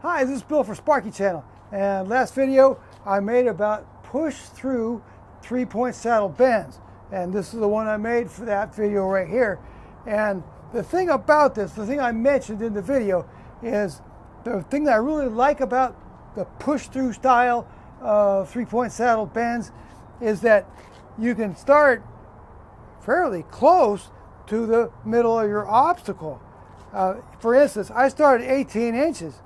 Hi, this is Bill for Sparky channel, and last video I made about push through 3-point saddle bends, and this is the one I made for that video right here. And the thing about this, the thing I mentioned in the video, is the thing that I really like about the push through style of 3-point saddle bends is that you can start fairly close to the middle of your obstacle. For instance, I started 18 inches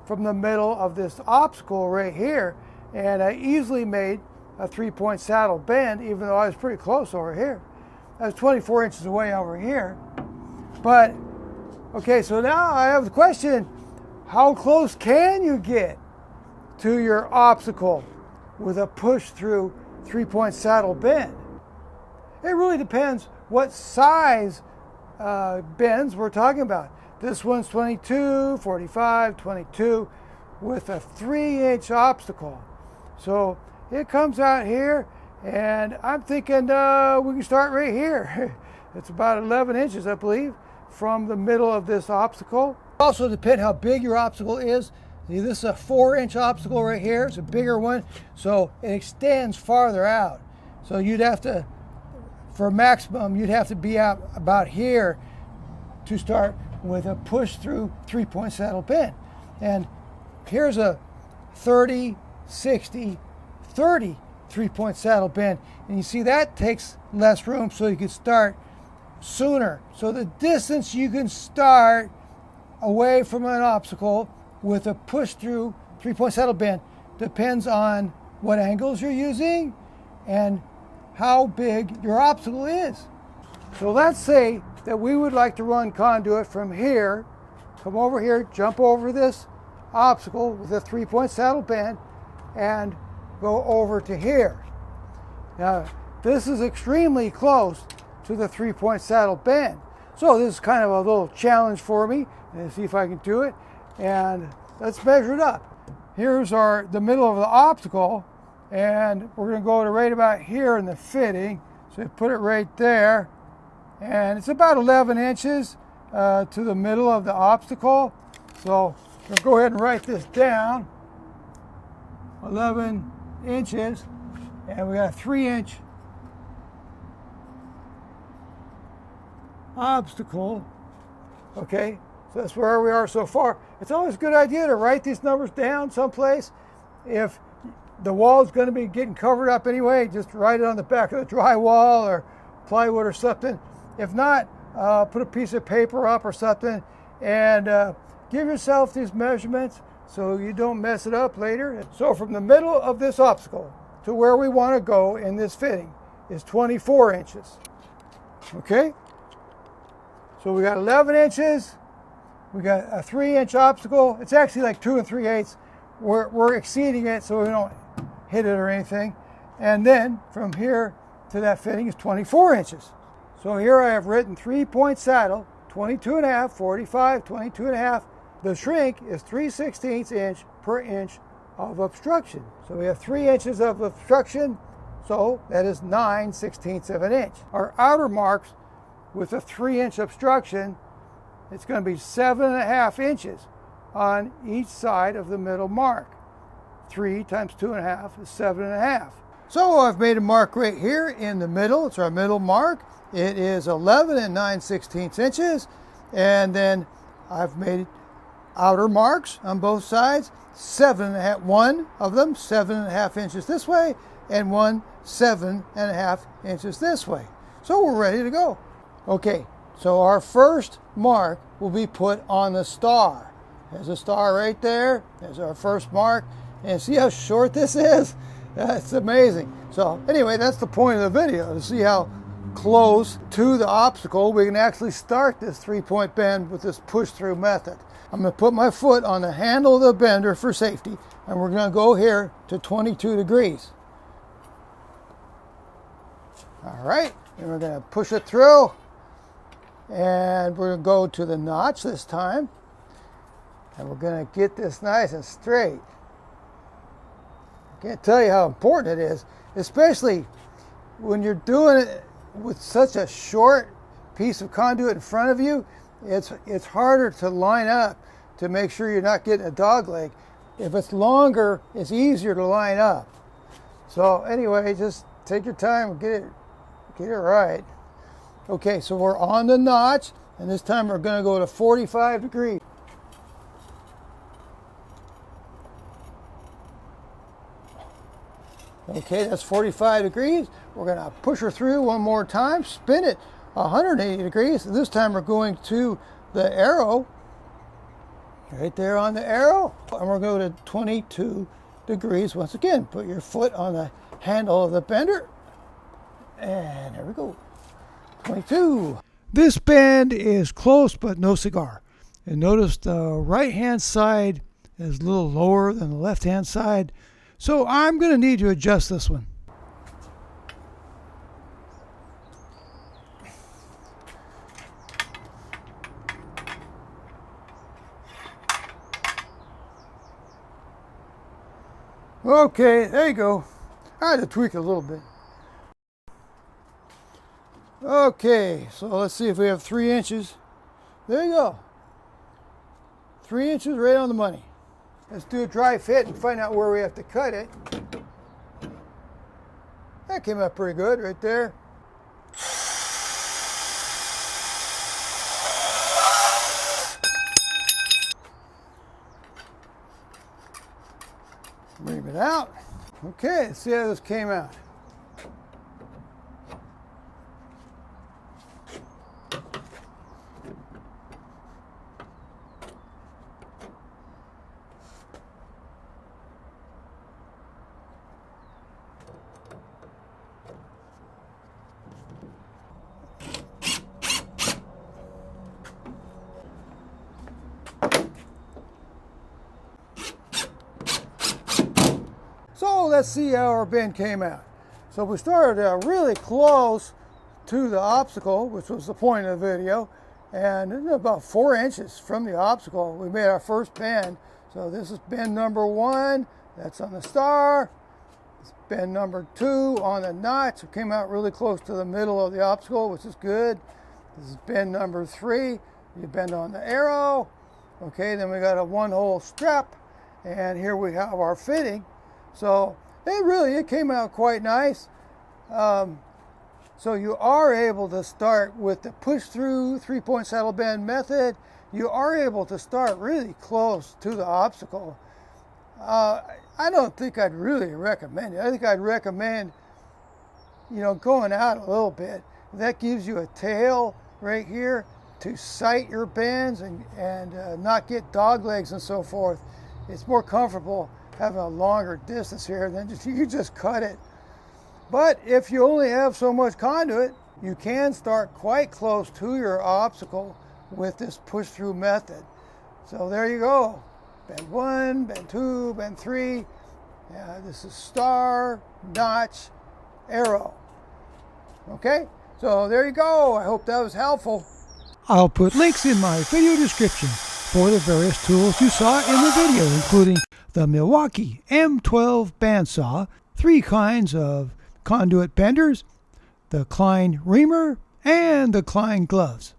from the middle of this obstacle right here, and I easily made a 3-point saddle bend, even though I was pretty close over here. I was 24 inches away over here. But, okay, so now I have the question, how close can you get to your obstacle with a push-through 3-point saddle bend? It really depends what size bends we're talking about. This one's 22, 45, 22 with a 3-inch obstacle. So it comes out here, and I'm thinking we can start right here. It's about 11 inches, I believe, from the middle of this obstacle. Also depends how big your obstacle is. See, this is a 4-inch obstacle right here. It's a bigger one, so it extends farther out. So you'd have to, for maximum, you'd have to be out about here to start with a push through 3-point saddle bend. And here's a 30, 60, 30 3-point saddle bend. And you see that takes less room, so you can start sooner. So the distance you can start away from an obstacle with a push through 3-point saddle bend depends on what angles you're using and how big your obstacle is. So let's say that we would like to run Conduit from here, come over here, jump over this obstacle with a 3-point saddle bend, and go over to here. Now, this is extremely close to the 3-point saddle bend. So this is kind of a little challenge for me, and see if I can do it. And let's measure it up. Here's the middle of the obstacle, and we're going to go to right about here in the fitting. So put it right there. And it's about 11 inches to the middle of the obstacle. So we'll go ahead and write this down. 11 inches. And we got a 3-inch obstacle. Okay, so that's where we are so far. It's always a good idea to write these numbers down someplace. If the wall is going to be getting covered up anyway, just write it on the back of the drywall or plywood or something. If not, put a piece of paper up or something, and give yourself these measurements so you don't mess it up later. So from the middle of this obstacle to where we want to go in this fitting is 24 inches. Okay? So we got 11 inches. We got a 3-inch obstacle. It's actually like 2 3/8. We're exceeding it so we don't hit it or anything. And then from here to that fitting is 24 inches. So here I have written 3-point saddle, 22.5, 45, 22.5. The shrink is 3/16 inch per inch of obstruction. So we have 3 inches of obstruction, so that is 9/16 of an inch. Our outer marks with a 3-inch obstruction, it's going to be 7.5 inches on each side of the middle mark. 3 times 2.5 is 7.5. So I've made a mark right here in the middle. It's our middle mark. It is 11 9/16 inches, and then I've made outer marks on both sides. 7.5, one of them 7.5 inches this way, and one 7.5 inches this way. So we're ready to go. Okay, so our first mark will be put on the star. There's a star right there. There's our first mark, and see how short this is? That's amazing. So anyway, that's the point of the video, to see how close to the obstacle we can actually start this 3-point bend with this push-through method. I'm going to put my foot on the handle of the bender for safety, and we're going to go here to 22 degrees. All right, and we're going to push it through, and we're going to go to the notch this time, and we're going to get this nice and straight. I can't tell you how important it is, especially when you're doing it with such a short piece of conduit in front of you. It's harder to line up to make sure you're not getting a dog leg. If it's longer, it's easier to line up. So anyway, just take your time and get it right. Okay, so we're on the notch, and this time we're going to go to 45 degrees. Okay, that's 45 degrees. We're going to push her through one more time, spin it 180 degrees. And this time we're going to the arrow, right there on the arrow. And we're going to go to 22 degrees once again. Put your foot on the handle of the bender. And there we go, 22. This bend is close but no cigar. And notice the right-hand side is a little lower than the left-hand side. So I'm going to need to adjust this one. Okay, there you go. I had to tweak it a little bit. Okay, so let's see if we have 3 inches. There you go. 3 inches right on the money. Let's do a dry fit and find out where we have to cut it. That came out pretty good right there. Move it out. Okay, let's see how this came out. So let's see how our bend came out. So we started really close to the obstacle, which was the point of the video, and about 4 inches from the obstacle we made our first bend. So this is bend number 1, that's on the star. It's bend number 2 on the notch. It came out really close to the middle of the obstacle, which is good. This is bend number 3, you bend on the arrow. Okay, then we got a 1-hole strap, and here we have our fitting. So it came out quite nice. So you are able to start with the push-through 3-point saddle bend method. You are able to start really close to the obstacle. I don't think I'd really recommend it. I think I'd recommend, going out a little bit. That gives you a tail right here to sight your bends and not get dog legs and so forth. It's more comfortable having a longer distance here than you just cut it. But if you only have so much conduit, you can start quite close to your obstacle with this push-through method. So there you go. Bend 1, bend 2, bend 3. This is star, notch, arrow. Okay, so there you go. I hope that was helpful. I'll put links in my video description for the various tools you saw in the video, including the Milwaukee M12 bandsaw, 3 kinds of conduit benders, the Klein reamer, and the Klein gloves.